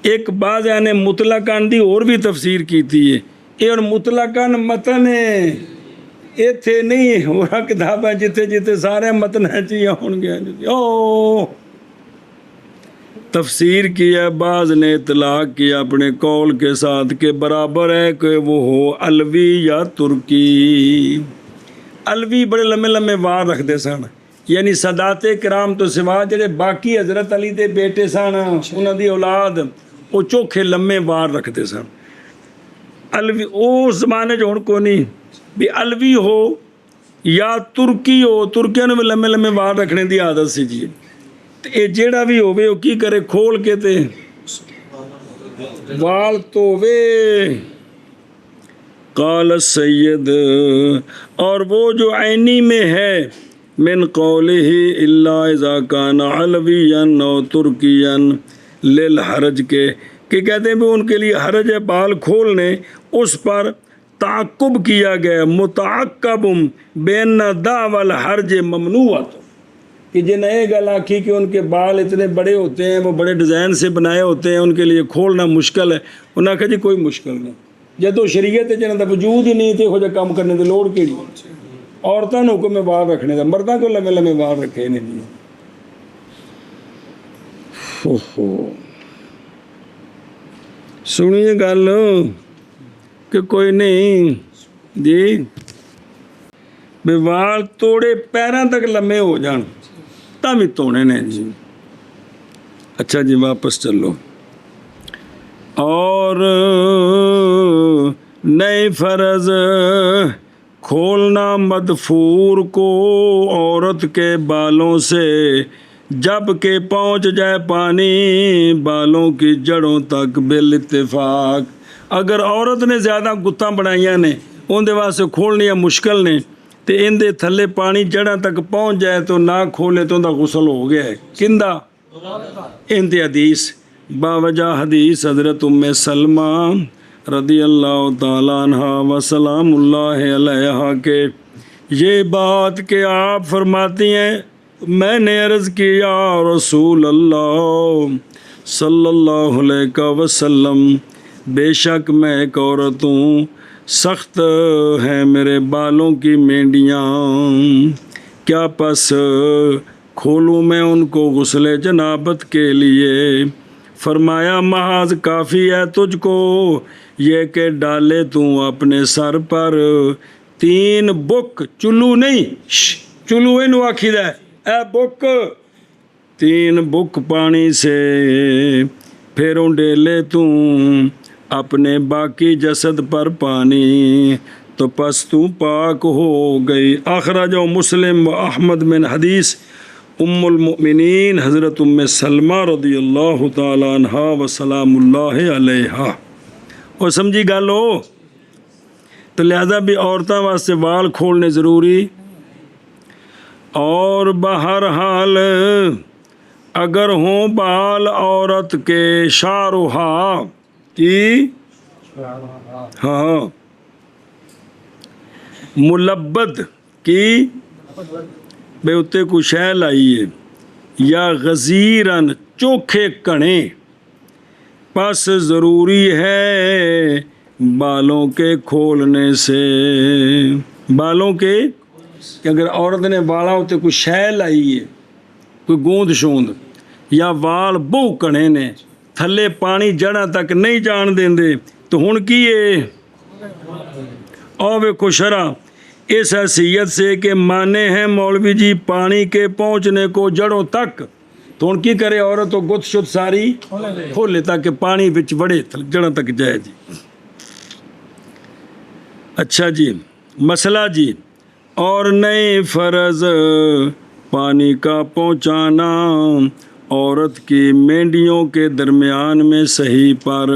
[SPEAKER 2] एक बाज़ ने मुतलकन दी और भी तफसीर की थी है। ये और मुतलकन मतन है इत्थे नहीं होर किताबां जिथे जिथे सारे मतन च होणगे। ओ तफसीर किया बाज़ ने इतलाक़ किया अपने कौल के साथ के बराबर है कि वो हो अलवी या तुर्की। अलवी बड़े लम्बे लम्बे वार रखते सन, यानी सदाते कराम तो सिवा जेडे बाकी हजरत अली दे बेटे सन उन्हां दी औलाद वो चोखे लम्बे वार रखते सन। अलवी उस जमाने च हुण कोई नहीं भी अलवी हो या तुर्की हो, तुर्कियां नूं भी लम्बे लम्बे वार रखने की आदत सी जी। तो ये जेड़ा भी होवे वो की करे खोल के ते वाल धोवे। काल सैयद, और वो जो ऐनी में है मिन कौलिही इल्ला इज़ा कान अलवियन और तुर्कियन लिल हरज के कि कहते हैं भी उनके लिए हरज है बाल खोलने, उस पर ताक़ुब किया गया मुताक़बुम बेन दावल हरज ममनुअत कि जिन्हें ये गल आखी कि उनके बाल इतने बड़े होते हैं, वो बड़े डिज़ाइन से बनाए होते हैं, उनके लिए खोलना मुश्किल है। उन्हें आखा जी कोई मुश्किल नहीं, जो शरीयत जिन्हों का वजूद ही नहीं तो यहो काम करने की लोड़ कि औरतों को हुक्म है बाल रखने का, मर्दों को लम्बे लम्बे बाल रखे नहीं। ओहो सुनिए गल कि कोई नहीं जी भी वाल तोड़े पैरों तक लम्बे हो जान भी धोने ने जी। अच्छा जी वापस चलो। और नए फर्ज खोलना मदफूर को औरत के बालों से जब के पहुँच जाए पानी बालों की जड़ों तक बिल इत्तेफाक। अगर औरत ने ज़्यादा गुत्तां बनाइयां ने उनके वास्ते खोलनियां मुश्किल ने तो इनके थले पानी जड़ा तक पहुँच जाए तो ना खोले तो उनका गुसल हो गया है। किंदा इनते हदीस बावजह हदीस हज़रत उम्मे सलमा रदी अल्लाह ताला अन्हा व सलामुल्लाह अलैहा के ये बात के आप फरमाती हैं मैंने अर्ज़ किया रसूल अल्लाह सल्लल्लाहु अलैहि वसल्लम बेशक मैं एक औरत हूँ, सख्त हैं मेरे बालों की मेंढियाँ, क्या पस खोलूँ मैं उनको गुस्ले जनाबत के लिए। फरमाया महाज काफ़ी है तुझको ये कि डाले तू अपने सर पर 3 बुक, चुल्लू नहीं, चुल्लू इन आखी दा ए बुक, 3 बुक पानी से फिर उंडेले तू अपने बाकी जसद पर पानी, तो पस तू पाक हो गई। अखरजो मुस्लिम व अहमद बिन हदीस उम्मुल मुमिनीन हज़रत उम्मे सलमा रदियल्लाहु ताला अन्हा व सलामुल्लाहि अलैहा। और समझी गल हो, तो लिहाजा भी औरतों वास्ते वाल खोलने ज़रूरी। और बहरहाल अगर हों बाल औरत के शारुहा की, हाँ, मुलब्बद की बे उत्ते को शह लाइए, या गज़ीरन चोखे कणे, बस ज़रूरी है बालों के खोलने से। बालों के कि अगर औरत ने बालों उत्ते कोई शह लाई है, कोई गूंद शूंद, या वाल बहु कणे ने थले पानी जड़ा तक नहीं जान देंदे, तो हुण की है और वेखो शरा इस हैसियत से कि माने हैं मौलवी जी पानी के पहुँचने को जड़ों तक, तो हुण की करे औरत तो गुत शुद्ध सारी खोले ताकि पानी बिच वड़े जड़ों तक जाए जी। अच्छा जी, मसला जी, और नए फ़र्ज़ पानी का पहुँचाना औरत की मेंढियों के दरमियान में सही पर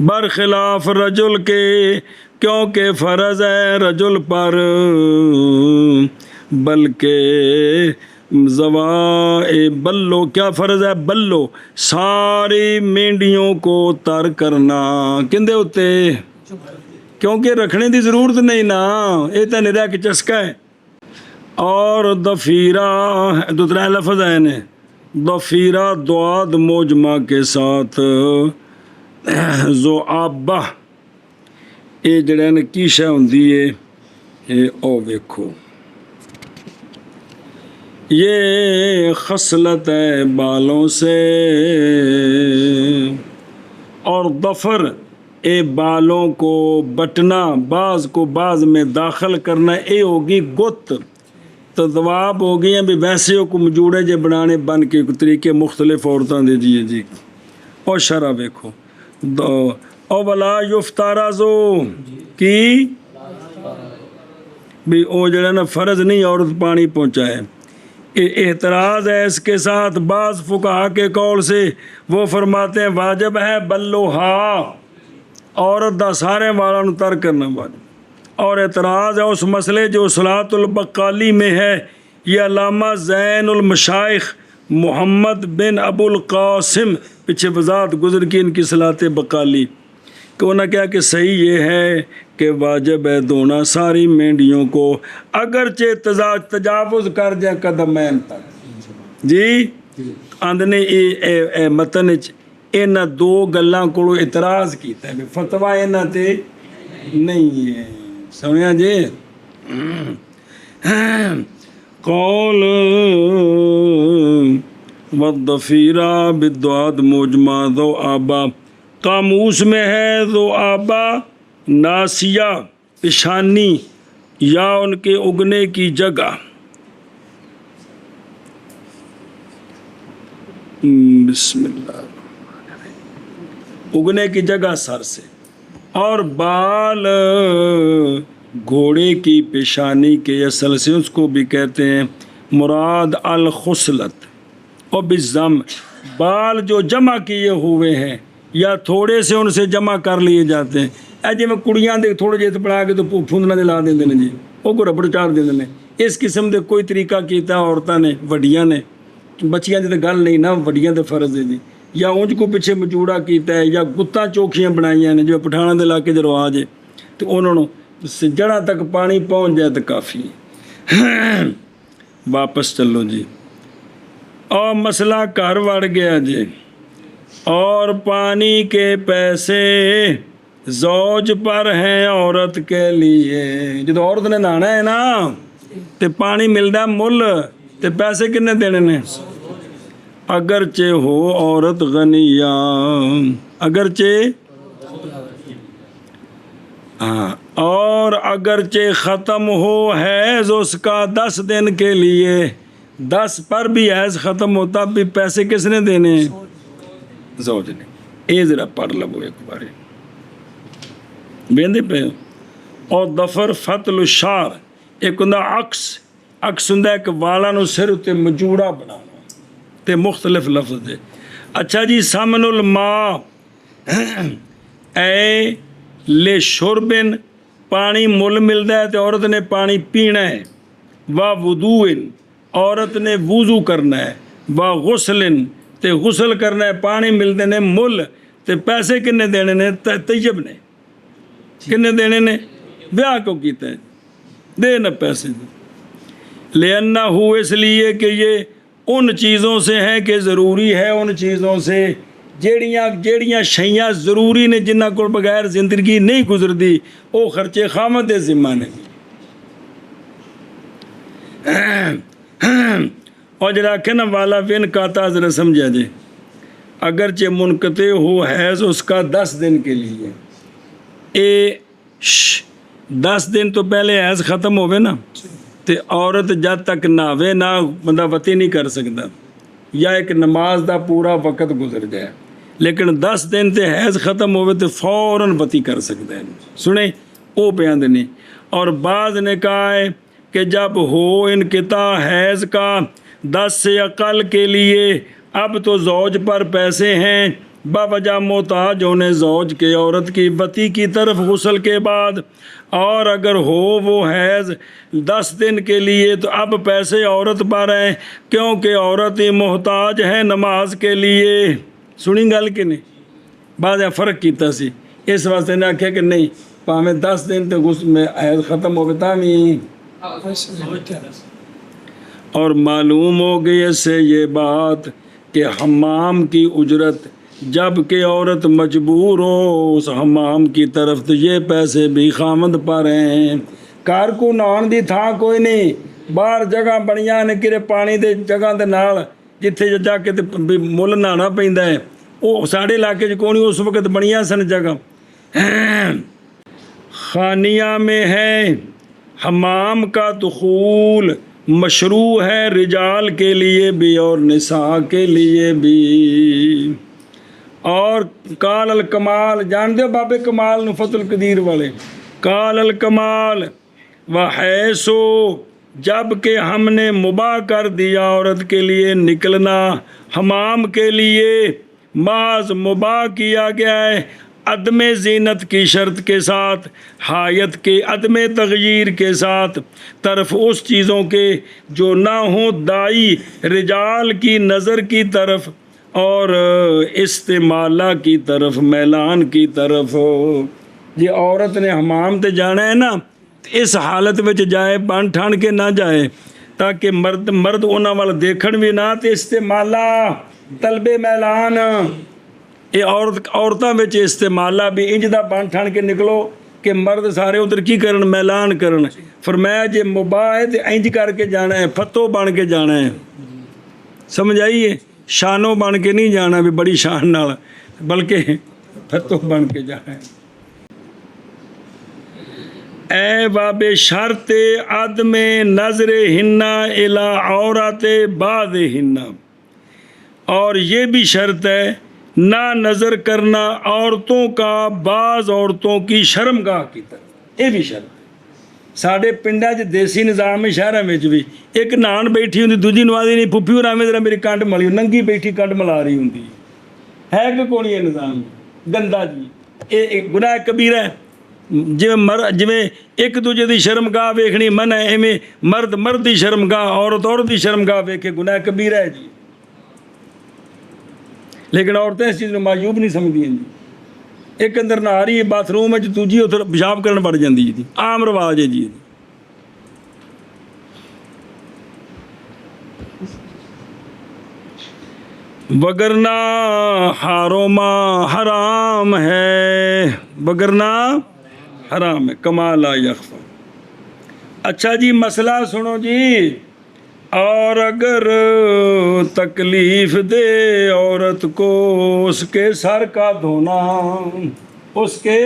[SPEAKER 2] बरखिलाफ रजुल के, क्योंकि फ़र्ज़ है रजुल पर, बल्कि ज़वाए बल्लो, क्या फ़र्ज़ है बल्लो, सारी मेंढियों को तर करना किंदे उत्ते, क्योंकि रखने की ज़रूरत नहीं ना, ये तो निरा कि चस्का है। और दफ़ीरा दूसरा लफ्ज़ है ने, दफ़ीरा दुआद मोजमा के साथ जो आबा, ये जड़ा ने की शह होंदी है, ये ओ वेखो, ये खसलत है बालों से, और दफ़र ए बालों को बटना, बाज को बाज में दाखिल करना, ये होगी गुत। तो जवाब हो गई हैं भी वैसे को मजूड़े जे बनाने बन के तरीके मुख्तलिफ औरतों दे दिए जी। और शरा वेखो और वला युफ्तारा जो की भी ओ जड़ा ना फ़र्ज नहीं औरत पानी पहुँचाए। एतराज़ है इसके साथ बाज़ फुकाहा के कौल से, वो फरमाते हैं वाजिब है बल्लोहा, औरत दा सारे वालों नूं तर करना वाजिब। और एतराज़ है उस मसले जो सलातुल बकाली में है, ये अल्लामा ज़ैनुल मशाइख मोहम्मद बिन अबुल कासिम पीछे वजात गुजर की इनकी सलात बकाली, कि उन्होंने क्या कि सही ये है कि वाजिब है धोना सारी मेंढियों को, अगरचे तजावुज़ कर जाए कदमैन तक जी। आंदने ए मतन इन्हां 2 गल्लां कोलों इतराज़ किया है, फतवा इन्हां ते नहीं है, सुनिया जी। कौल वदफ़ीरा बिद्वाद मोजमा दो आबा, कामूस में है दो आबा नासिया पेशानी या उनके उगने की जगह। बिस्मिल्लाह, उगने की जगह सर से, और बाल घोड़े की पेशानी के असल से उसको भी कहते हैं मुराद अल खुसलत, और बिज़म बाल जो जमा किए हुए हैं या थोड़े से उनसे जमा कर लिए जाते हैं। ऐ जिमें कुड़ियां दे थोड़े ਜਿਹੇ बना के तो फुंदना दे ला देंगे ने जी, वो को रबड़ चाड़ देंगे ने। इस किस्म के कोई तरीका किया औरतां ने वड्डियां ने, बच्चियां की तो गल नहीं ना, वड्डियां तो फर्ज है जी। या उंज को पिछे मचूड़ा किया है, या गुत्तां चोखियां बनाइया ने, जो पठाना के इलाके च रवाज है, तो उन्होंने जड़ा तक पानी पहुँच जाए तो काफ़ी। वापस चलो जी। और मसला घर वड़ गया जी, और पानी के पैसे ज़ौज पर हैं औरत के लिए। जो औरत ने नहाना है ना, तो पानी मिलता मुल, ਤੇ ਪੈਸੇ ਕਿੰਨੇ ਦੇਣੇ ਨੇ? अगरचे हो औरत गनिया, अगरचे हाँ, और अगरचे ख़त्म हो हैज़ उसका 10 दिन के लिए, 10 पर भी हैज़ ख़त्म होता भी पैसे किसने देने? ज़ौज ने। ये ज़रा पढ़ लो एक बार, बेंदे पे। और दफर फतल शार, एक हुंदा अक्स, अक्स हुंदा एक वाला नूं सिर उत्ते मजूड़ा बनाना ते मुख्तलिफ लफ्ज़ है। अच्छा जी, सामनुल माँ ए ले शुरबिन, पानी मुल मिलता है तो औरत ने पानी पीना है। व वुदूइन, औरत ने वुज़ू करना है। व गुस्लिन, ते गुसल करना है, पानी मिलते ने मुल, ते पैसे किन्ने देने ने? तैयब ने। किन्ने देने ने? ब्याह को कीता है, दे न पैसे। लेअन्ना हु, इसलिए कि ये उन चीज़ों से है कि ज़रूरी है, उन चीज़ों से ਜਿਹੜੀਆਂ ਸ਼ਈਆਂ ਜ਼ਰੂਰੀ ਨੇ, ਜਿਨ੍ਹਾਂ ਕੋਲ ਬਗੈਰ ਜ਼ਿੰਦਗੀ ਨਹੀਂ ਗੁਜ਼ਰਦੀ, ਉਹ ਖਰਚੇ ਖਾਮਦ ਦੇ ਜ਼ਿੰਮਾ ਨੇ। और जरा आखे ना वाला बिन काता, ज़रा समझा जे, अगरचे मुनक़ते हो हैज़ उसका 10 दिन के लिए, ये 10 दिन तो पहले हैज़ ख़त्म होवे ना, तो औरत जब तक नहावे ना बंदा वती नहीं कर सकता, या एक नमाज का पूरा वक़्त गुजर जाए। लेकिन 10 दिन ते हैज़ ख़त्म होवे तो फ़ौरन वती कर सकते हैं। सुने वो बयान नहीं। और बाज़ ने कहा है कि जब हो इनक़िता हैज़ का 10 से अक़ल के लिए, अब तो ज़ौज पर पैसे हैं बावजह मोहताज होने ज़ौज के औरत की वती की तरफ गुस्ल के बाद। और अगर हो वो हैज़ 10 दिन के लिए तो अब पैसे औरत पर हैं, क्योंकि औरत ही मोहताज है नमाज के लिए। सुनी गल कि नहीं? बाद फ़र्क किया सी, इस वास्ते ने आख्या कि नहीं, भावें 10 दिन तो गुस्ल में हैज़ ख़त्म हो गया भी। और मालूम हो गई इससे ये बात कि हमाम की उजरत, जब कि औरत मजबूर हो उस हमाम की तरफ, तो ये पैसे भी खामद पर हैं। घर को नहाउण दी थां कोई नहीं, बाहर जगह बनिया ने किरे पानी दे जगह दे नाल जिथे जाके ते मुल नहाना पैंदा है, वो साढ़े इलाके च कोई नहीं, उस वक्त बनिया सन जगह। खानिया में है हमाम का दुखूल, मशरू है रिजाल के लिए भी और निसा के लिए भी। और काल अल कमाल, जान दो बाबे कमाल नु, फतुल कदीर वाले, काल अल कमाल व है सो, जब कि हमने मुबाह कर दिया औरत के लिए निकलना हमाम के लिए, माज मुबाह किया गया है अदम ज़ीनत की शर्त के साथ, हायत के अदम तग़यीर के साथ, तरफ उस चीज़ों के जो ना हो दाई रिजाल की नज़र की तरफ और इस्तेमाला की तरफ, मैलान की तरफ। जे औरत ने हमाम ते जाना है ना, इस हालत में जाए, बन ठान के ना जाए, ताकि मर्द उन्हां वाल देखण भी ना, तो इस्तेमाला तलबे मैलान, ये औरतां विच इस्तेमाला भी इंज दा बन ठान के निकलो कि मर्द सारे उधर की करन, मैलान करन। फरमाया जे मुबाह है तो इंज करके जाना है, फतो बन के जाना है। समझ आइए? शानो बन के नहीं जाना भी बड़ी शान नाल, बल्कि फतो बन के जाना है। ए बाबे शर्ते आदमे नजरे हिन्ना इला औराते बाद हिन्ना, और ये भी शर्त है ना नज़र करना औरतों का बाज़ औरतों की शर्मगाह की तरफ, ये भी शर्त है। साढ़े पिंडा च देसी निज़ाम है, शहरों में भी एक नान बैठी होंगी, दूजी नवादी नहीं, फुफी और आवें जरा मेरी कंड मली, नंगी बैठी कंड मला रही होंगी, है कि कौन ये निज़ाम गंदा जी? ये गुनाह कबीरा है। जिमें एक दूजे की शर्मगाह वेखनी मन है, इवें मर्द की शर्मगाह, औरत की शर्मगाह वेखे गुनाह कबीरा है जी। लेकिन औरतें इस चीज़ को मायूब नहीं समझदियाँ जी। एक अंदर नहा रही है बाथरूम में, दूजी उधर पेशाब करन पड़ जाती है जी, आम रिवाज है जी। बगरना हारोमा हराम है, बगरना हराम है, कमाला यख्फा। अच्छा जी, मसला सुनो जी, और अगर तकलीफ दे औरत को उसके सर का धोना, उसके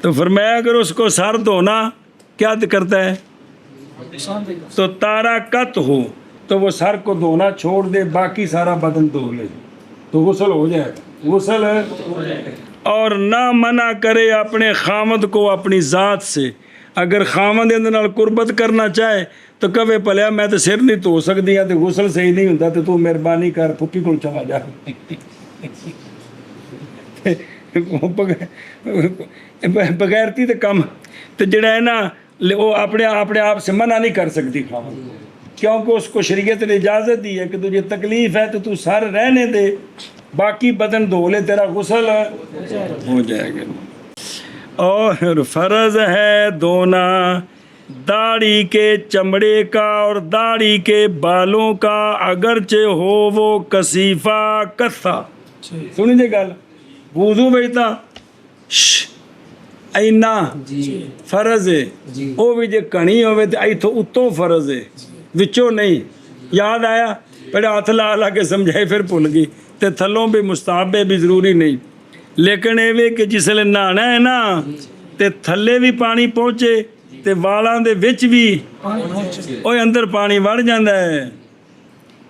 [SPEAKER 2] तो फरमाया अगर उसको सर धोना क्या करता है, तो तारा कत हो तो वो सर को धोना छोड़ दे, बाकी सारा बदन धो ले तो गुस्ल हो जाएगा, गुस्ल। और ना मना करे अपने खामद को अपनी ज़ात से, अगर खामद इहदे नाल कुर्बत करना चाहे तो कवे भलिया मैं तो सिर नहीं धो सकती हाँ, तो गुस्ल सही नहीं होता, तो तू मेहरबानी कर फुकी को चला जा। बगैरती तो कम तो जड़ा है ना वो अपने आप से मना नहीं कर सकती खामद, क्योंकि उसको शरीयत ने इजाज़त दी है कि तुझे तकलीफ है तो तू सर रहने दे, बाकी बदन धो ले, तेरा गुस्ल हो जाएगा। और फ़र्ज़ है धोना दाढ़ी के चमड़े का और दाढ़ी के बालों का, अगरचे हो वो कसीफ़ा कस्सा। सुनी जी गल, वुज़ू बेचता इन्ना फर्ज है, वो भी जे कणी होवे तो इथों उत्तों फर्ज है, विचों नहीं। याद आया पहले हथ ला ला के समझाए फिर भुल गई, तो थलों भी मुस्ताहब है भी ज़रूरी नहीं। लेकिन ये कि जिसले नहाना है ना तो थले भी पानी पहुँचे तो वालों दे विच भी वो अंदर पानी वड़ जाता है।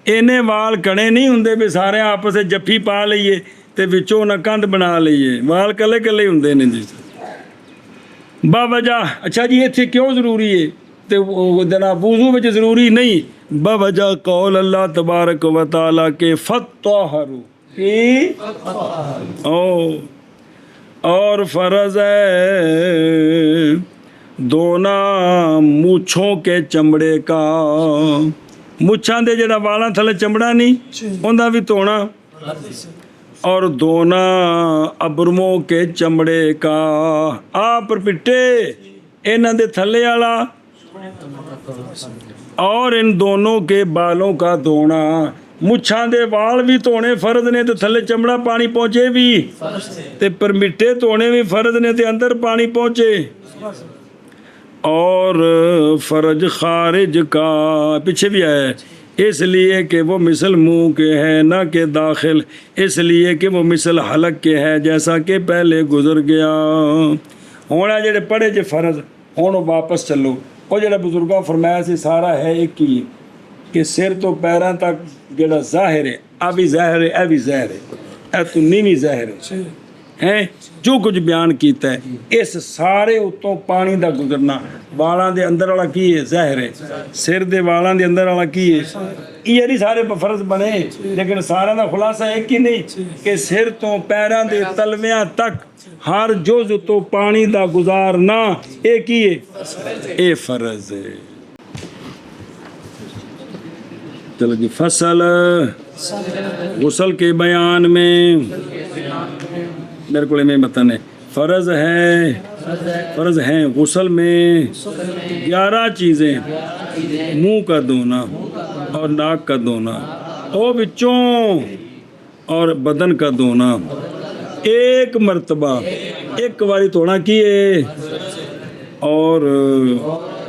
[SPEAKER 2] इन्ने वाल कणे नहीं होंगे भी सारे आपस में जफ्फी पा लीए तो विचों ना कंध बना लीए, वाल कले कले होंगे ने जी बावजह। अच्छा जी इत्थे क्यों ज़रूरी है तो जनाब वुज़ू में ज़रूरी नहीं, बावजह कौल अल्लाह तबारक व तआला के फत्तहरु की और फ़र्ज़ है धोना मूछों के चमड़े का, मुछां दे जड़ा वालां थले चमड़ा नहीं उनका भी धोना, और धोना अबरमों के चमड़े का, आप पिट्टे इन्हां दे थले वाला, और इन दोनों के बालों का धोना। मुछां दे वाल भी धोने फर्ज ने, तो थले चमड़ा पानी पहुँचे भी, ते पर मिट्टे धोने भी फर्ज ने, ते अंदर पानी पहुँचे। और फर्ज खारिज का पीछे भी आया है, इसलिए कि वो मिसल मुंह के है ना कि दाखिल, इसलिए कि वो मिसल हलक के है जैसा कि पहले गुजर गया। होना जेड़े पढ़े जे फर्ज हुण वापस चलो, वो जेड़ा बुजुर्गों फरमाया से सारा है एक ही कि सिर तो पैरों तक जेड़ा ज़ाहिर है आ भी ज़ाहिर है, ए भी ज़ाहिर है, ए तो नीवी ज़ाहिर है जो कुछ बयान किया है, इस सारे उत्तों पानी का गुजरना। वालों के अंदर वाला की है ज़ाहिर है, सिर के वालों के अंदर वाला की है, ये नहीं सारे फर्ज बने, लेकिन सारा का खुलासा एक ही नहीं कि सिर तो पैरों के तलवियां तक हर जुज़ तो पानी का गुजारना एक ही है, ये फर्ज है। चलो जी फसल गुस्ल के बयान में मेरे को में बताने फ़र्ज़ है गुस्ल में 11 चीज़ें, मुंह का धोना और नाक का धोना और बिच्चों और बदन का धोना, एक मर्तबा एक बारी धोना किए, और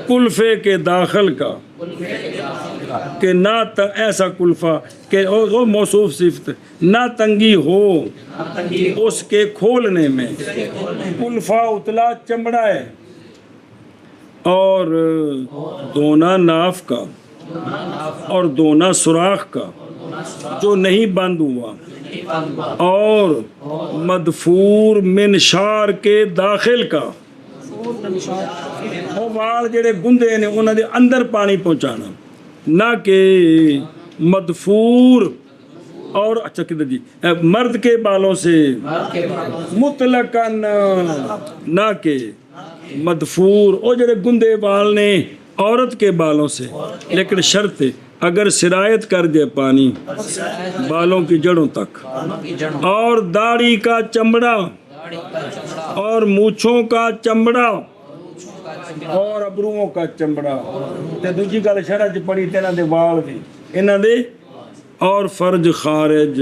[SPEAKER 2] कुल्फ़े के दाखिल का कि ना ऐसा कुल्फ़ा कि वो मौसूफ सिफ्त ना तंगी हो उसके खोलने में, कुल्फ़ा उतला चमड़ा है, और दोना नाफ का और दोना सुराख का जो नहीं बंद हुआ, और मदफूर मिनशार के दाखिल का, वो वाल जेड़े गुंदे ने उन्हां दे अंदर पानी पहुँचाना, ना कि मदफूर और अच्छा किधर जी मर्द के बालों से मुतलकन, ना कि मदफूर वो जेड़े गुंदे बाल ने औरत के बालों से, लेकिन शर्त अगर सिरायत कर दे पानी बालों की जड़ों तक, और दाढ़ी का चमड़ा और मूछों का चमड़ा और अबरूओं का चमड़ा, ते दूजी गल शरह च पढ़ी ते इन्हां दे वाल भी इन्हां दे, और फर्ज खारिज